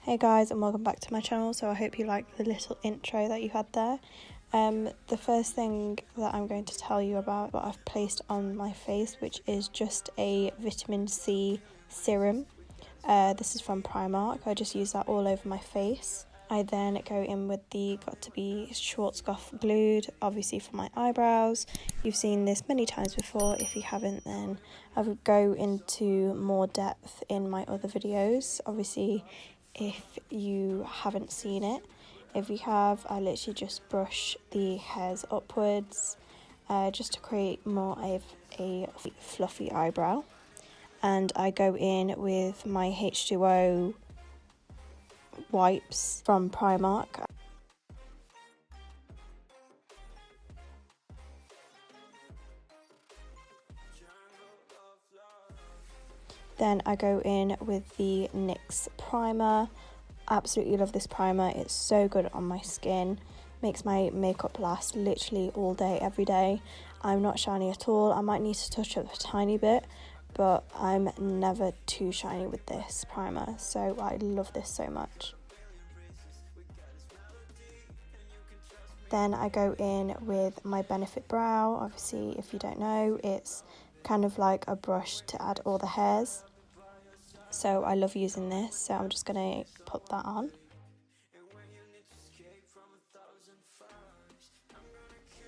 Hey guys, and welcome back to my channel. So I hope you liked the little intro that you had there. The first thing that I'm going to tell you about what I've placed on my face, which is just a vitamin C serum. This is from Primark. I just use that all over my face. I then go in with the Got To Be Schwarzkopf Glued, obviously for my eyebrows. You've seen this many times before. If you haven't, then I would go into more depth in my other videos. Obviously, if you haven't seen it. If you have, I literally just brush the hairs upwards just to create more of a fluffy eyebrow. And I go in with my H2O wipes from Primark. Then I go in with the Nyx Primer. Absolutely love this primer. It's so good on my skin. Makes my makeup last literally all day, every day. I'm not shiny at all. I might need to touch up a tiny bit, but I'm never too shiny with this primer. So I love this so much. Then I go in with my Benefit Brow. Obviously, if you don't know, it's kind of like a brush to add all the hairs. So I love using this, so I'm just going to put that on.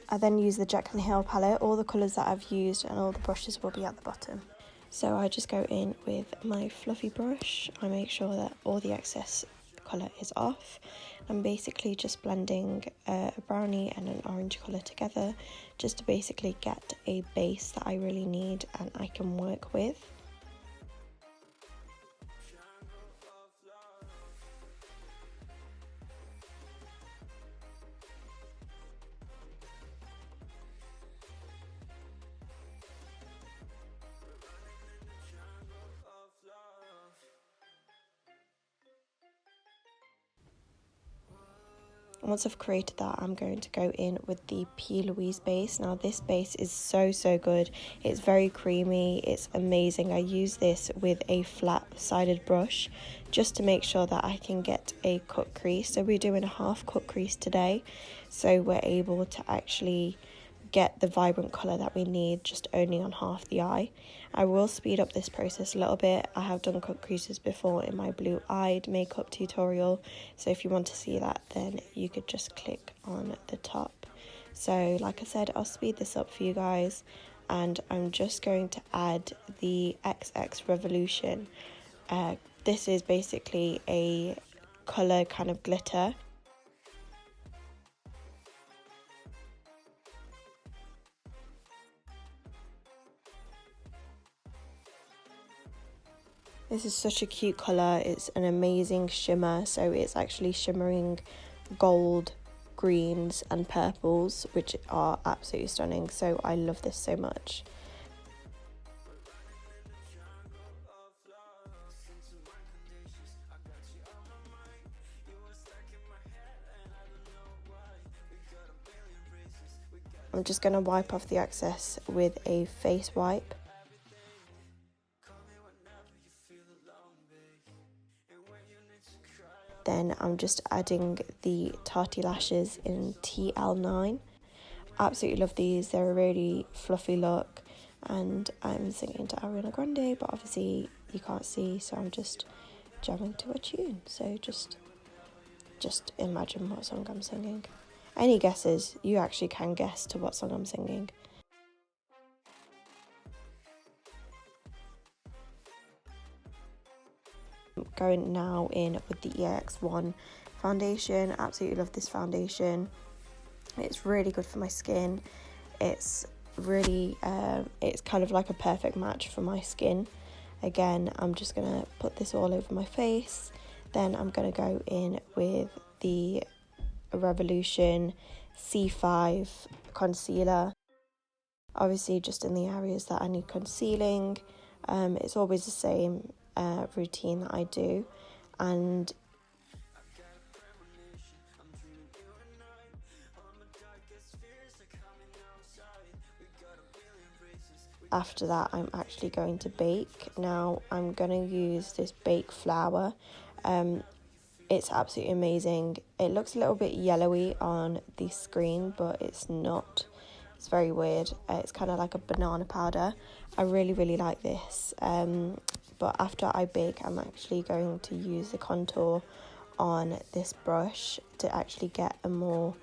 I then use the Jaclyn Hill palette. All the colours that I've used and all the brushes will be at the bottom. So I just go in with my fluffy brush. I make sure that all the excess colour is off. I'm basically just blending a brownie and an orange colour together just to basically get a base that I really need and I can work with. Once I've created that, I'm going to go in with the P. Louise base. Now this base is so good. It's very creamy. It's amazing. I use this with a flat-sided brush just to make sure that I can get a cut crease. So we're doing a half cut crease today. So we're able to actually get the vibrant colour that we need just only on half the eye. I will speed up this process a little bit. I have done cut creases before in my blue-eyed makeup tutorial, so if you want to see that, then you could just click on the top. So like I said, I'll speed this up for you guys, and I'm just going to add the XX Revolution. This is basically a colour kind of glitter. This is such a cute colour. It's an amazing shimmer, so it's actually shimmering gold, greens and purples, which are absolutely stunning. So I love this so much. I'm just going to wipe off the excess with a face wipe. Then I'm just adding the Tati lashes in TL9. Absolutely love these. They're a really fluffy look, and I'm singing to Ariana Grande, but obviously you can't see, so I'm just jamming to a tune. So just imagine what song I'm singing. Any guesses? You actually can guess to what song I'm singing. Going now in with the EX1 foundation. Absolutely love this foundation. It's really good for my skin. It's really it's kind of like a perfect match for my skin. Again, I'm just gonna put this all over my face. Then I'm gonna go in with the Revolution C5 concealer, obviously just in the areas that I need concealing. It's always the same routine that I do, and after that I'm actually going to bake. Now I'm going to use this bake flour. It's absolutely amazing. It looks a little bit yellowy on the screen, but it's not. It's very weird. It's kind of like a banana powder. I really like this. But after I bake, I'm actually going to use the contour on this brush to actually get a more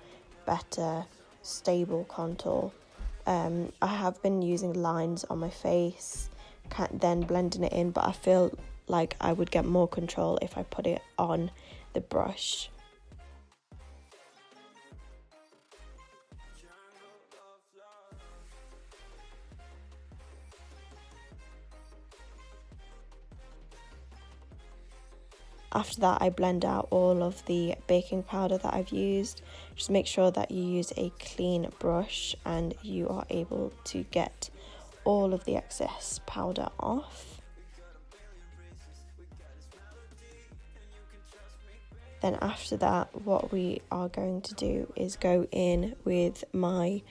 better stable contour. I have been using lines on my face, then blending it in, but I feel like I would get more control if I put it on the brush. After that, I blend out all of the baking powder that I've used. Just make sure that you use a clean brush and you are able to get all of the excess powder off. Then after that, what we are going to do is go in with my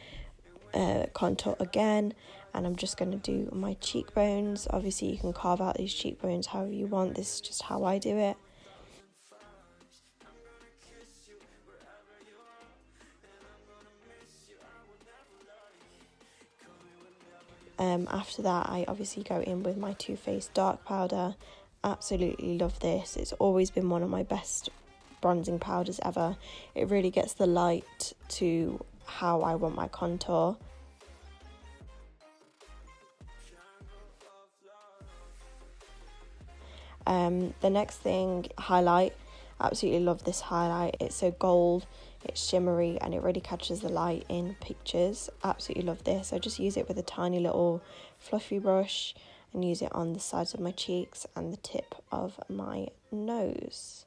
contour again, and I'm just going to do my cheekbones. Obviously you can carve out these cheekbones however you want. This is just how I do it. After that, I obviously go in with my Too Faced dark powder. Absolutely love this. It's always been one of my best bronzing powders ever. It really gets the light to how I want my contour. The next thing, highlight. Absolutely love this highlight. It's so gold, it's shimmery, and it really catches the light in pictures. Absolutely love this. I just use it with a tiny little fluffy brush and use it on the sides of my cheeks and the tip of my nose.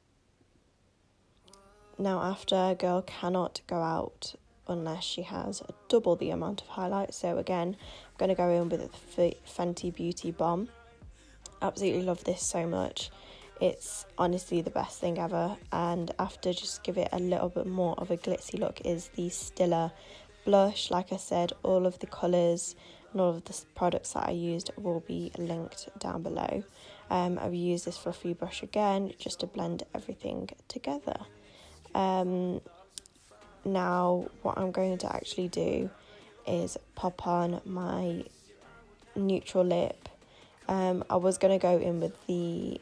Now, after, a girl cannot go out unless she has double the amount of highlight. So again, I'm going to go in with the Fenty Beauty Bomb. Absolutely love this so much. It's honestly the best thing ever. And after, just give it a little bit more of a glitzy look, is the Stiller blush. Like I said, all of the colours and all of the products that I used will be linked down below. I've used this fluffy brush again just to blend everything together. Now what I'm going to actually do is pop on my neutral lip. I was going to go in with a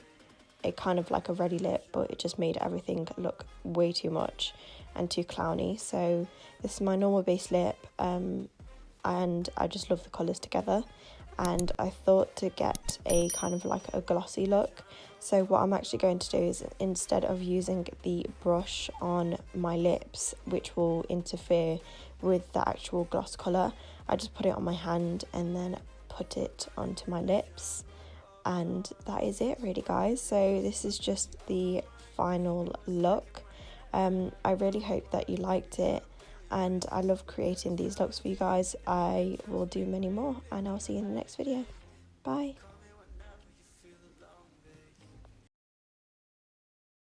kind of like a ready lip, but it just made everything look way too much and too clowny. So this is my normal base lip, and I just love the colours together, and I thought to get a kind of like a glossy look. So what I'm actually going to do is, instead of using the brush on my lips, which will interfere with the actual gloss colour, I just put it on my hand and then put it onto my lips. And that is it really, guys. So this is just the final look. I really hope that you liked it, and I love creating these looks for you guys. I will do many more, and I'll see you in the next video. Bye.